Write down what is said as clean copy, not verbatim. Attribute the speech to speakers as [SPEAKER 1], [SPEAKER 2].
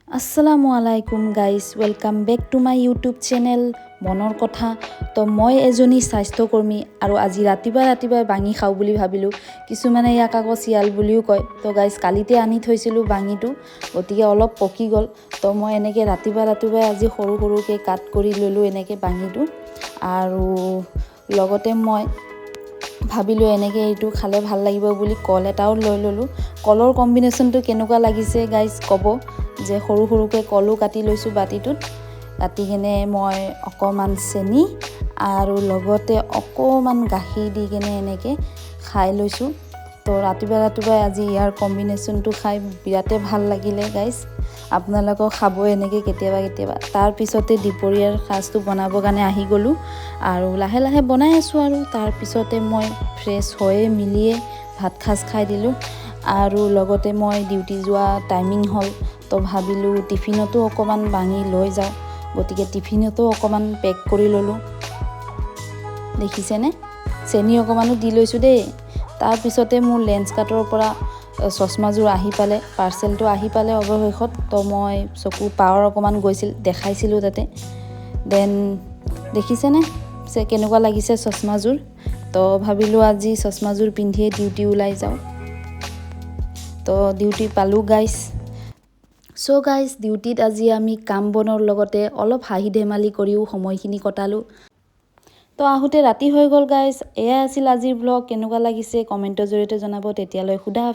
[SPEAKER 1] আসসালামু আলাইকুম guys, welcome back to my YouTube channel মনৰ কথা। তো মই এজনী স্বাস্থ্যকৰ্মী আৰু আজি ৰাতিপুৱাই বাঙি খাওঁ বুলি ভাবিলোঁ। কিছুমানে ইয়াক আকৌ চিয়াল বুলিও কয়। তো গাইজ কালিতে আনি থৈছিলোঁ বাঙিটো, গতিকে অলপ পকি গ'ল। তো মই এনেকৈ ৰাতিপুৱাই আজি সৰুকৈ কাট কৰি ল'লোঁ এনেকৈ বাঙিটো। আৰু লগতে মই ভাবিলোঁ এনেকৈ এইটো খালে ভাল লাগিব বুলি কল এটাও লৈ ল'লোঁ। কলৰ কম্বিনেশ্যনটো কেনেকুৱা লাগিছে গাইজ ক'ব, যে সৰুকৈ কলো কাটি লৈছোঁ বাতিটোত। কাটি কিনে মই অকণমান চেনি আৰু লগতে অকণমান গাখীৰ দি কিনে এনেকৈ খাই লৈছোঁ। তো ৰাতিপুৱাই আজি ইয়াৰ কম্বিনেশ্যনটো খাই বিৰাটেই ভাল লাগিলে গাইজ। আপোনালোকেও খাব এনেকৈ কেতিয়াবা। তাৰপিছতে দুপৰীয়াৰ সাজটো বনাবৰ কাৰণে আহি গ'লোঁ আৰু লাহে বনাই আছোঁ। আৰু তাৰপিছতে মই ফ্ৰেছ হৈয়ে মিলিয়ে ভাত সাজ খাই দিলোঁ। আৰু লগতে মই ডিউটি যোৱা টাইমিং হ'ল, তো ভাবিলোঁ টিফিনতো অকণমান বাঙি লৈ যাওঁ, গতিকে টিফিনতো অকণমান পেক কৰি ল'লোঁ। দেখিছেনে, চেনি অকণমানো দি লৈছোঁ দেই। তাৰপিছতে মোৰ লেন্স কাটৰ পৰা চশমাযোৰ আহি পালে, পাৰ্চেলটো আহি পালে অৱশেষত। তো মই চকুৰ পাৱাৰ অকণমান গৈছিল, দেখাইছিলোঁ তাতে। দেন দেখিছেনে কেনেকুৱা লাগিছে চশমাযোৰ। তো ভাবিলোঁ আজি চশমাযোৰ পিন্ধিয়ে ডিউটি ওলাই যাওঁ। তো ডিউটি পালোঁ গাইজ। চ' গাইজ ডিউটিত আজি আমি কাম বনৰ লগতে অলপ হাঁহি ধেমালি কৰিও সময়খিনি কটালোঁ। তো আহোঁতে ৰাতি হৈ গ'ল গাইজ। এয়াই আছিল আজিৰ ব্লগ। কেনেকুৱা লাগিছে কমেণ্টৰ জৰিয়তে জনাব। তেতিয়ালৈ খুদা হাফিজ।